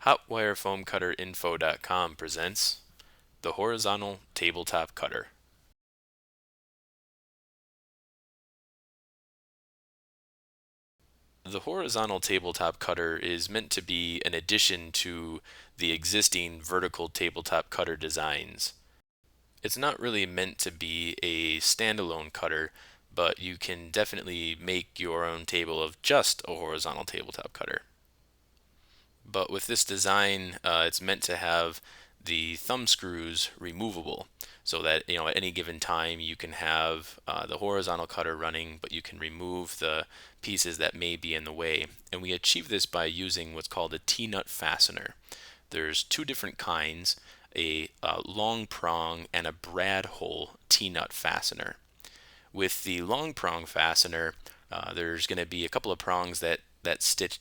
HotWireFoamCutterInfo.com presents the Horizontal Tabletop Cutter. The horizontal tabletop cutter is meant to be an addition to the existing vertical tabletop cutter designs. It's not really meant to be a standalone cutter, but you can definitely make your own table of just a horizontal tabletop cutter. But with this design, it's meant to have the thumb screws removable so that at any given time you can have the horizontal cutter running, but you can remove the pieces that may be in the way. And we achieve this by using what's called a T-nut fastener. There's two different kinds, a long prong and a brad hole T-nut fastener. With the long prong fastener, there's going to be a couple of prongs that stick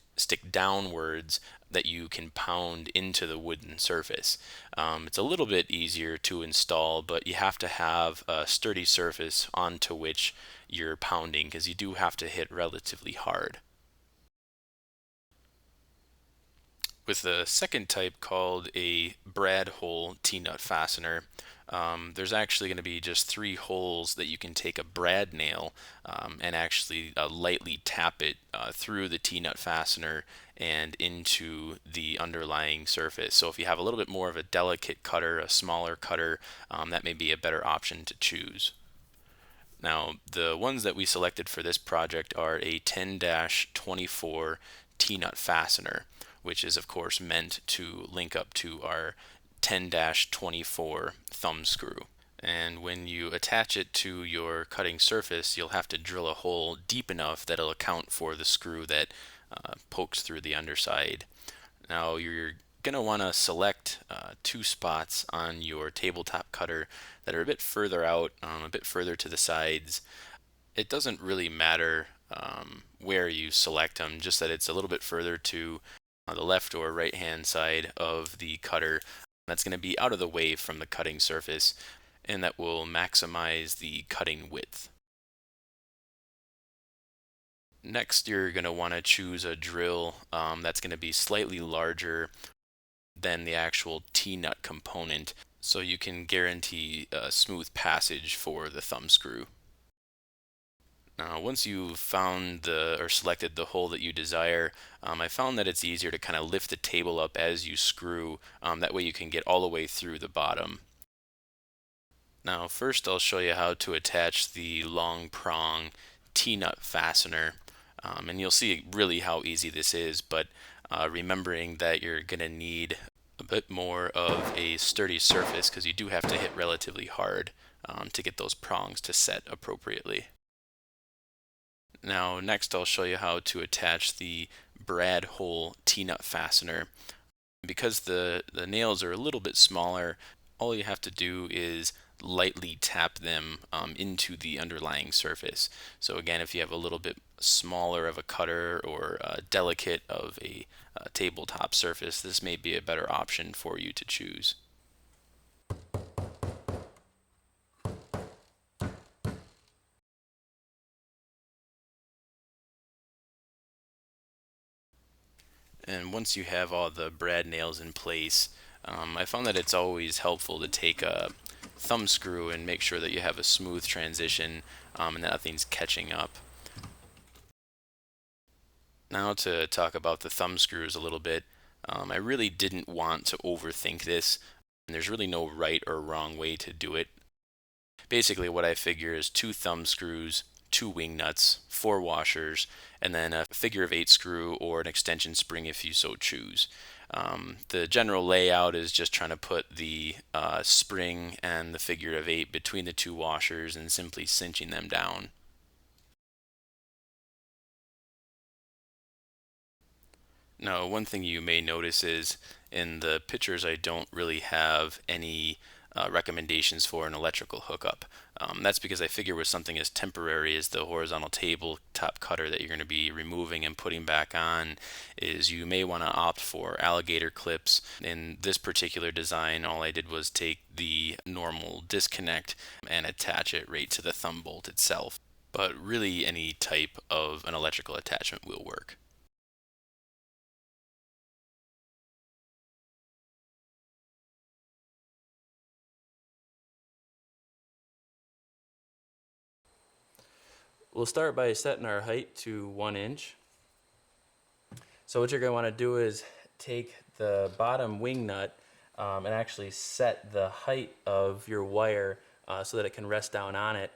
downwards that you can pound into the wooden surface. It's a little bit easier to install, but you have to have a sturdy surface onto which you're pounding because you do have to hit relatively hard. With the second type called a brad hole T-nut fastener, there's actually going to be just three holes that you can take a brad nail and actually lightly tap it through the T-nut fastener and into the underlying surface. So if you have a little bit more of a delicate cutter, a smaller cutter, that may be a better option to choose. Now, the ones that we selected for this project are a 10-24 T-nut fastener, which is of course meant to link up to our 10-24 thumb screw. And when you attach it to your cutting surface, you'll have to drill a hole deep enough that it'll account for the screw that pokes through the underside. Now you're going to want to select two spots on your tabletop cutter that are a bit further out, a bit further to the sides. It doesn't really matter where you select them, just that it's a little bit further to the left or right hand side of the cutter. That's going to be out of the way from the cutting surface, and that will maximize the cutting width. Next, you're going to want to choose a drill that's going to be slightly larger than the actual T-nut component, so you can guarantee a smooth passage for the thumb screw. Now, once you've found or selected the hole that you desire, I found that it's easier to kind of lift the table up as you screw. That way you can get all the way through the bottom. Now, first I'll show you how to attach the long prong T-nut fastener. And you'll see really how easy this is, but remembering that you're going to need a bit more of a sturdy surface because you do have to hit relatively hard to get those prongs to set appropriately. Now next I'll show you how to attach the brad hole T-nut fastener. Because the nails are a little bit smaller, all you have to do is lightly tap them into the underlying surface. So again, if you have a little bit smaller of a cutter or delicate of a tabletop surface, this may be a better option for you to choose. And once you have all the brad nails in place, I found that it's always helpful to take a thumb screw and make sure that you have a smooth transition and that nothing's catching up. Now to talk about the thumb screws a little bit, I really didn't want to overthink this. There's really no right or wrong way to do it. Basically what I figure is two thumb screws, two wing nuts, four washers, and then a figure of eight screw or an extension spring if you so choose. The general layout is just trying to put the spring and the figure of eight between the two washers and simply cinching them down. Now, one thing you may notice is in the pictures I don't really have any recommendations for an electrical hookup. That's because I figure with something as temporary as the horizontal tabletop cutter that you're going to be removing and putting back on, is you may want to opt for alligator clips. In this particular design, all I did was take the normal disconnect and attach it right to the thumb bolt itself. But really any type of an electrical attachment will work. We'll start by setting our height to 1 inch. So what you're going to want to do is take the bottom wing nut and actually set the height of your wire so that it can rest down on it.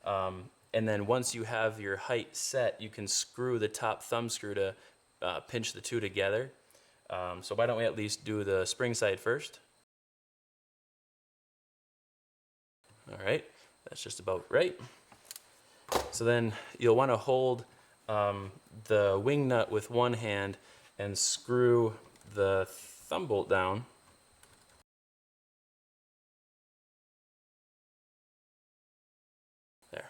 And then once you have your height set, you can screw the top thumb screw to pinch the two together. So why don't we at least do the spring side first? All right, that's just about right. So then you'll want to hold the wing nut with one hand and screw the thumb bolt down. There.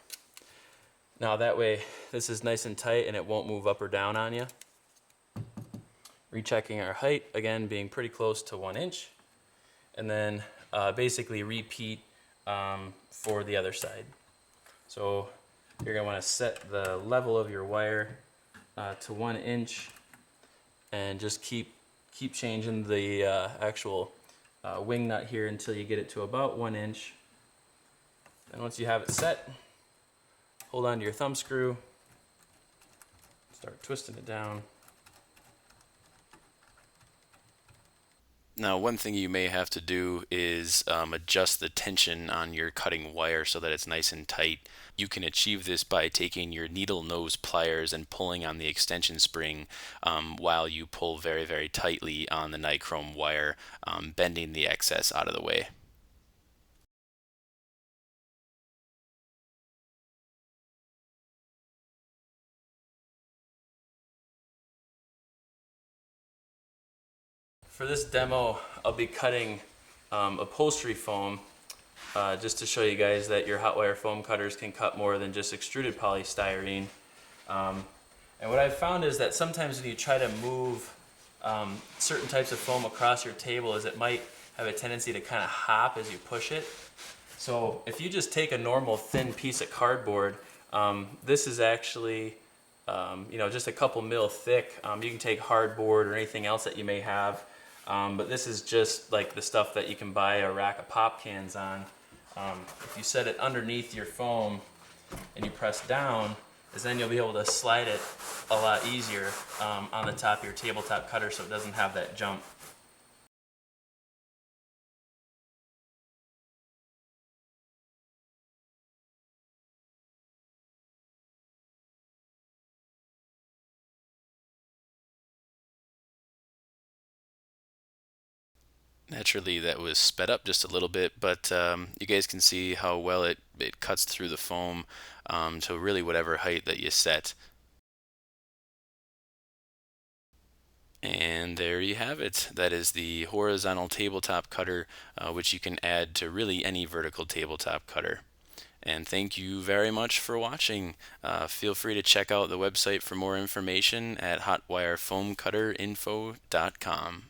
Now that way this is nice and tight and it won't move up or down on you. Rechecking our height, again being pretty close to 1 inch. And then basically repeat for the other side. So you're going to want to set the level of your wire to 1 inch and just keep changing the actual wing nut here until you get it to about 1 inch. And once you have it set, hold on to your thumb screw, start twisting it down. Now, one thing you may have to do is adjust the tension on your cutting wire so that it's nice and tight. You can achieve this by taking your needle nose pliers and pulling on the extension spring while you pull very, very tightly on the nichrome wire, bending the excess out of the way. For this demo, I'll be cutting upholstery foam just to show you guys that your hot wire foam cutters can cut more than just extruded polystyrene. And what I've found is that sometimes when you try to move certain types of foam across your table, is it might have a tendency to kind of hop as you push it. So if you just take a normal thin piece of cardboard, this is actually just a couple mil thick. You can take hardboard or anything else that you may have. But this is just like the stuff that you can buy a rack of pop cans on. If you set it underneath your foam and you press down, is then you'll be able to slide it a lot easier on the top of your tabletop cutter so it doesn't have that jump. Naturally, that was sped up just a little bit, but you guys can see how well it cuts through the foam to really whatever height that you set. And there you have it. That is the horizontal tabletop cutter, which you can add to really any vertical tabletop cutter. And thank you very much for watching. Feel free to check out the website for more information at hotwirefoamcutterinfo.com.